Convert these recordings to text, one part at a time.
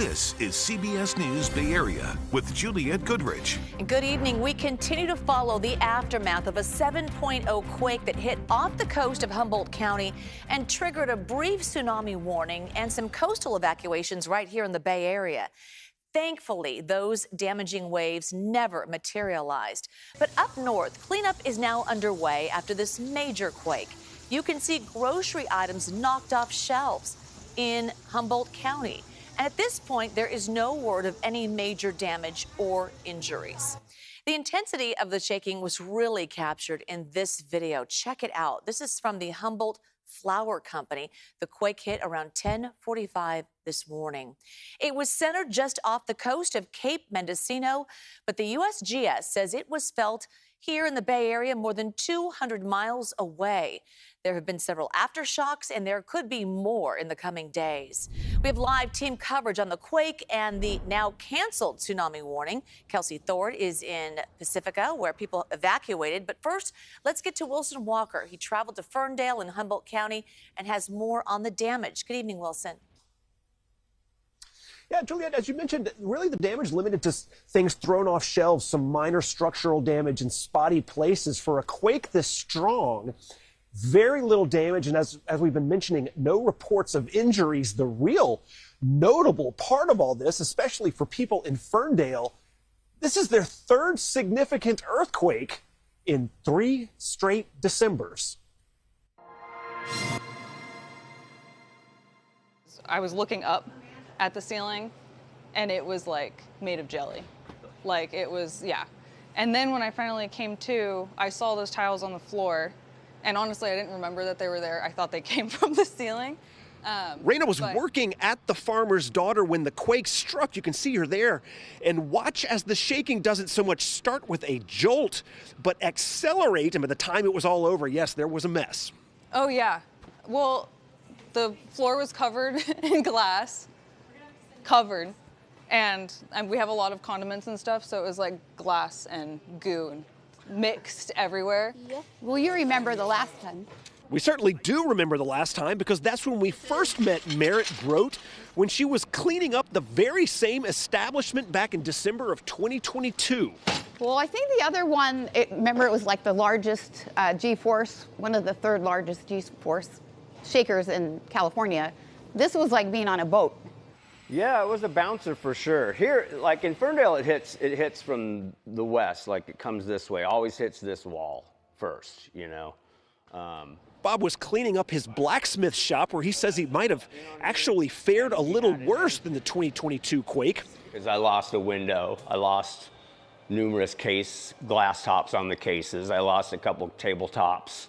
This is CBS News Bay Area with Juliette Goodrich. Good evening. We continue to follow the aftermath of a 7.0 quake that hit off the coast of Humboldt County and triggered a brief tsunami warning and some coastal evacuations right here in the Bay Area. Thankfully, those damaging waves never materialized. But up north, cleanup is now underway after this major quake. You can see grocery items knocked off shelves in Humboldt County. And at this point, there is no word of any major damage or injuries. The intensity of the shaking was really captured in this video. Check it out. This is from the Humboldt Flour Company. The quake hit around 10:45 this morning. It was centered just off the coast of Cape Mendocino, but the USGS says it was felt here in the Bay Area more than 200 miles away. There have been several aftershocks, and there could be more in the coming days. We have live team coverage on the quake and the now canceled tsunami warning. Kelsey Thord is in Pacifica, where people evacuated. But first, let's get to Wilson Walker. He traveled to Ferndale in Humboldt County and has more on the damage. Good evening, Wilson. Yeah, Juliette, as you mentioned, really the damage limited to things thrown off shelves, some minor structural damage in spotty places. For a quake this strong, very little damage, and as we've been mentioning, no reports of injuries. The real notable part of all this, especially for people in Ferndale, this is their third significant earthquake in 3 straight Decembers. I was looking up at the ceiling, and it was like made of jelly. Like it was, yeah. And then when I finally came to, I saw those tiles on the floor, and honestly, I didn't remember that they were there. I thought they came from the ceiling. Raina was working at the farmer's daughter when the quake struck. You can see her there. And watch as the shaking doesn't so much start with a jolt, but accelerate. And by the time it was all over, yes, there was a mess. Oh, yeah. Well, the floor was covered in glass. Covered, and we have a lot of condiments and stuff, so it was like glass and goo and mixed everywhere. Yeah. Well, you remember the last time. We certainly do remember the last time, because that's when we first met Merritt Grote, when she was cleaning up the very same establishment back in December of 2022. Well, I think the other one, remember it was like the largest G-force, one of the third largest G-force shakers in California. This was like being on a boat. Yeah, it was a bouncer for sure. Here, like in Ferndale, it hits from the west, like it comes this way, always hits this wall first, you know. Bob was cleaning up his blacksmith shop, where he says he might have actually fared a little worse than the 2022 quake. Because I lost a window, I lost numerous glass tops on the cases, I lost a couple tabletops.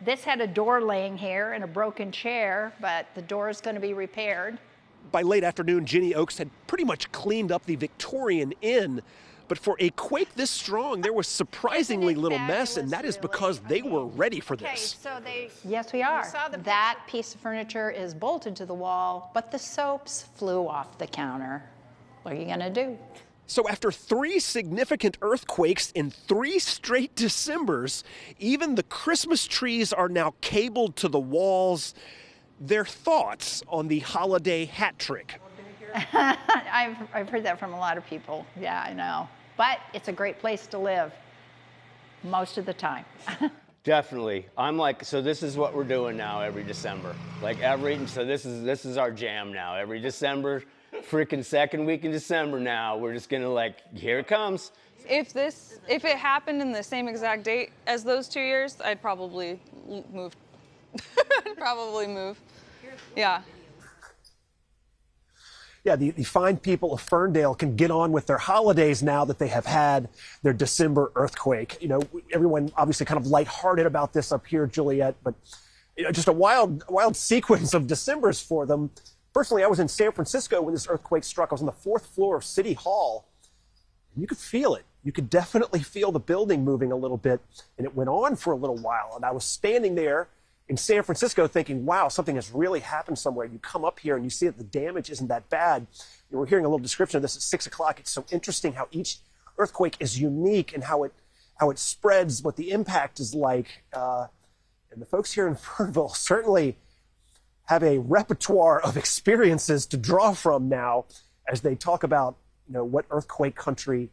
This had a door laying here and a broken chair, but the door is going to be repaired. By late afternoon, Jenny Oaks had pretty much cleaned up the Victorian Inn. But for a quake this strong, there was surprisingly little mess, and that is because they were ready for this. Yes, we are. That piece of furniture is bolted to the wall, but the soaps flew off the counter. What are you going to do? So after 3 significant earthquakes in 3 straight Decembers, even the Christmas trees are now cabled to the walls. Their thoughts on the holiday hat trick. I've heard that from a lot of people. Yeah, I know. But it's a great place to live most of the time. Definitely. I'm like, so this is what we're doing now every December. So this is our jam now. Every December, freaking second week in December now, we're just gonna here it comes. If it happened in the same exact date as those 2 years, I'd probably move. I'd probably move. Yeah. Yeah, the fine people of Ferndale can get on with their holidays now that they have had their December earthquake. You know, everyone obviously kind of lighthearted about this up here, Juliette, but just a wild sequence of Decembers for them. Personally, I was in San Francisco when this earthquake struck. I was on the 4th floor of City Hall. You could feel it. You could definitely feel the building moving a little bit, and it went on for a little while. And I was standing there in San Francisco thinking, wow, something has really happened somewhere. You come up here and you see that the damage isn't that bad. You were hearing a little description of this at 6 o'clock. It's so interesting how each earthquake is unique and how it spreads, what the impact is like. And the folks here in Ferndale certainly have a repertoire of experiences to draw from now as they talk about what earthquake country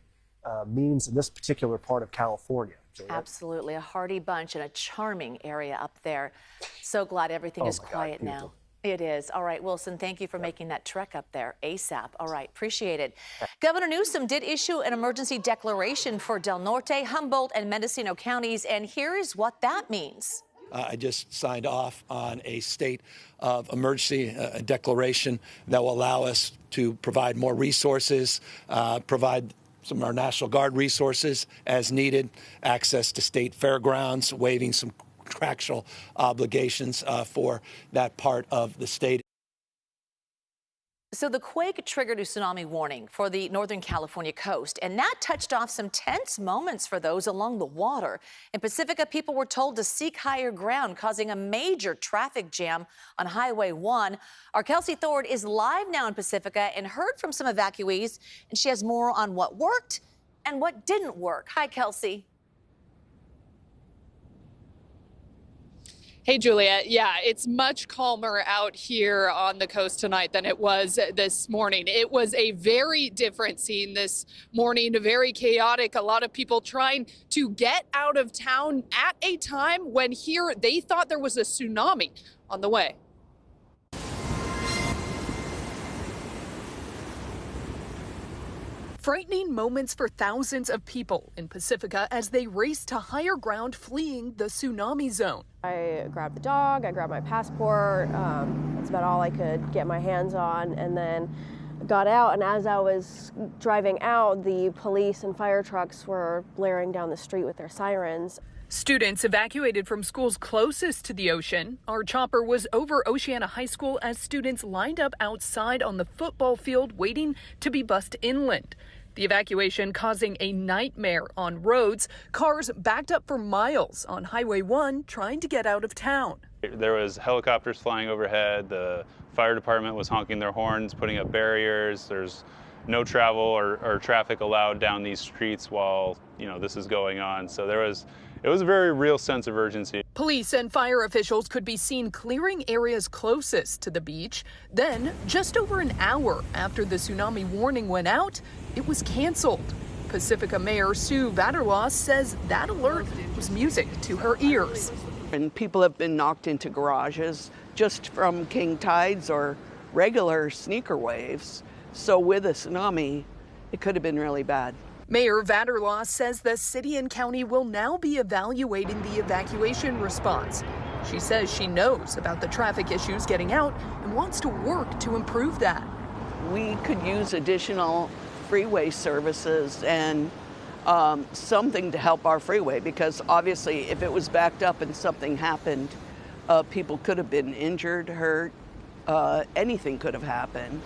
means in this particular part of California. Juliet. Absolutely, a hardy bunch and a charming area up there. So glad everything is quiet now. It is. All right, Wilson, thank you for making that trek up there ASAP. All right, appreciate it. Governor Newsom did issue an emergency declaration for Del Norte, Humboldt, and Mendocino counties, and here is what that means. I just signed off on a state of emergency declaration that will allow us to provide more resources, provide some of our National Guard resources as needed, access to state fairgrounds, waiving some contractual obligations for that part of the state. So the quake triggered a tsunami warning for the Northern California coast, and that touched off some tense moments for those along the water. In Pacifica, people were told to seek higher ground, causing a major traffic jam on Highway 1. Our Kelsey Thord is live now in Pacifica and heard from some evacuees, and she has more on what worked and what didn't work. Hi, Kelsey. Hey, Juliet. Yeah, it's much calmer out here on the coast tonight than it was this morning. It was a very different scene this morning, very chaotic. A lot of people trying to get out of town at a time when here they thought there was a tsunami on the way. Frightening moments for thousands of people in Pacifica as they race to higher ground fleeing the tsunami zone. I grabbed the dog, I grabbed my passport, that's about all I could get my hands on, and then got out, and as I was driving out, the police and fire trucks were blaring down the street with their sirens. Students evacuated from schools closest to the ocean. Our chopper was over Oceana High School as students lined up outside on the football field waiting to be bussed inland. The evacuation causing a nightmare on roads. Cars backed up for miles on Highway 1 trying to get out of town. There was helicopters flying overhead. The fire department was honking their horns, putting up barriers. There's no travel or traffic allowed down these streets while this is going on. So it was a very real sense of urgency. Police and fire officials could be seen clearing areas closest to the beach. Then, just over an hour after the tsunami warning went out, it was canceled. Pacifica Mayor Sue Vaterlaus says that alert was music to her ears. And people have been knocked into garages just from king tides or regular sneaker waves. So with a tsunami, it could have been really bad. Mayor Vaterlaus says the city and county will now be evaluating the evacuation response. She says she knows about the traffic issues getting out and wants to work to improve that. We could use additional freeway services and something to help our freeway, because obviously if it was backed up and something happened, people could have been injured, hurt, anything could have happened.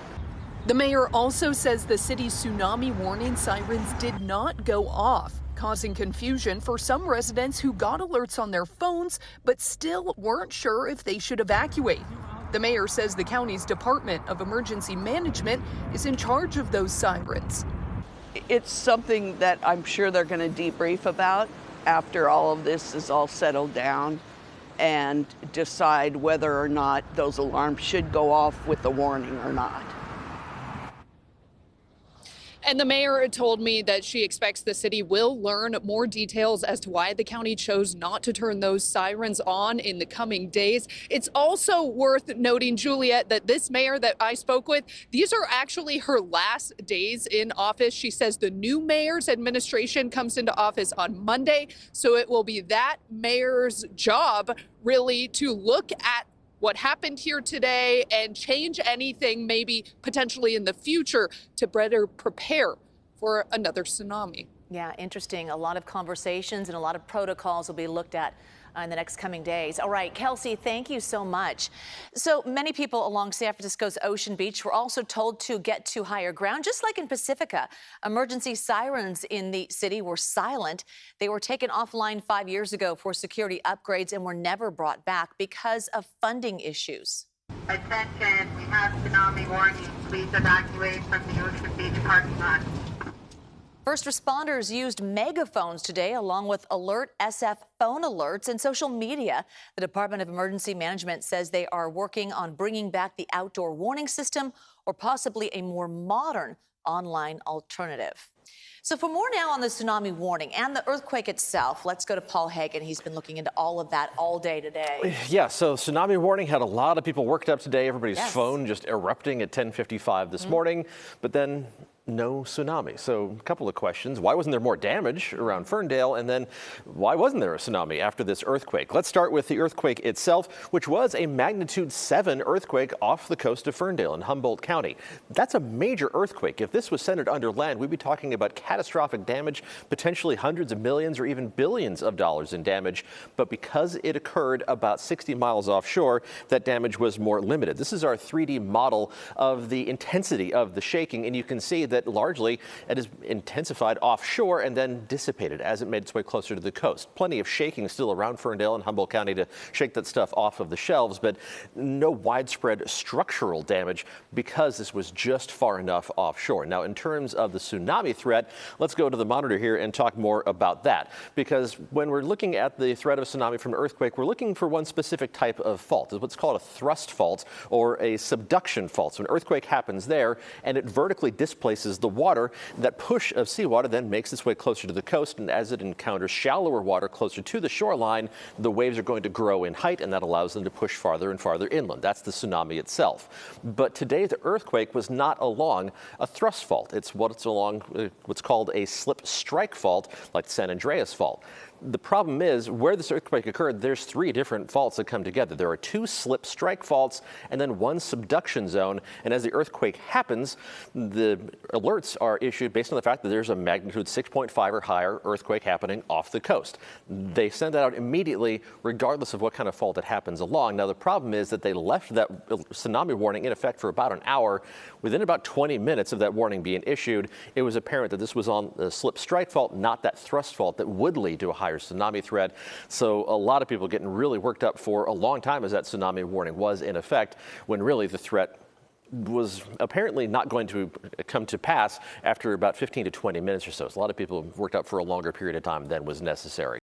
The mayor also says the city's tsunami warning sirens did not go off, causing confusion for some residents who got alerts on their phones but still weren't sure if they should evacuate. The mayor says the county's Department of Emergency Management is in charge of those sirens. It's something that I'm sure they're going to debrief about after all of this is all settled down and decide whether or not those alarms should go off with the warning or not. And the mayor told me that she expects the city will learn more details as to why the county chose not to turn those sirens on in the coming days. It's also worth noting, Juliet, that this mayor that I spoke with, these are actually her last days in office. She says the new mayor's administration comes into office on Monday, so it will be that mayor's job really to look at what happened here today and change anything maybe potentially in the future to better prepare for another tsunami. Yeah, interesting. A lot of conversations and a lot of protocols will be looked at in the next coming days. All right, Kelsey, thank you so much. So many people along San Francisco's Ocean Beach were also told to get to higher ground, just like in Pacifica. Emergency sirens in the city were silent. They were taken offline 5 years ago for security upgrades and were never brought back because of funding issues. Attention, we have tsunami warning. Please evacuate from the Ocean Beach parking lot. First responders used megaphones today, along with Alert SF phone alerts and social media. The Department of Emergency Management says they are working on bringing back the outdoor warning system or possibly a more modern online alternative. So for more now on the tsunami warning and the earthquake itself, let's go to Paul Hagan. He's been looking into all of that all day today. Yeah, so tsunami warning had a lot of people worked up today. Everybody's phone just erupting at 10:55 this morning, but then no tsunami. So a couple of questions. Why wasn't there more damage around Ferndale? And then why wasn't there a tsunami after this earthquake? Let's start with the earthquake itself, which was a magnitude 7 earthquake off the coast of Ferndale in Humboldt County. That's a major earthquake. If this was centered under land, we'd be talking about catastrophic damage, potentially hundreds of millions or even billions of dollars in damage. But because it occurred about 60 miles offshore, that damage was more limited. This is our 3D model of the intensity of the shaking, and you can see that largely it has intensified offshore and then dissipated as it made its way closer to the coast. Plenty of shaking still around Ferndale and Humboldt County to shake that stuff off of the shelves, but no widespread structural damage because this was just far enough offshore. Now, in terms of the tsunami threat, let's go to the monitor here and talk more about that, because when we're looking at the threat of a tsunami from an earthquake, we're looking for one specific type of fault. It's what's called a thrust fault or a subduction fault. So an earthquake happens there and it vertically displaces the water. That push of seawater then makes its way closer to the coast, and as it encounters shallower water closer to the shoreline, the waves are going to grow in height, and that allows them to push farther and farther inland. That's the tsunami itself. But today, the earthquake was not along a thrust fault. It's along what's called a slip strike fault, like the San Andreas fault. The problem is, where this earthquake occurred, there's 3 different faults that come together. There are 2 slip strike faults and then 1 subduction zone. And as the earthquake happens, the alerts are issued based on the fact that there's a magnitude 6.5 or higher earthquake happening off the coast. They send that out immediately, regardless of what kind of fault it happens along. Now, the problem is that they left that tsunami warning in effect for about an hour. Within about 20 minutes of that warning being issued, it was apparent that this was on the slip strike fault, not that thrust fault that would lead to a higher tsunami threat. So a lot of people getting really worked up for a long time as that tsunami warning was in effect, when really the threat was apparently not going to come to pass after about 15 to 20 minutes or so. So a lot of people worked up for a longer period of time than was necessary.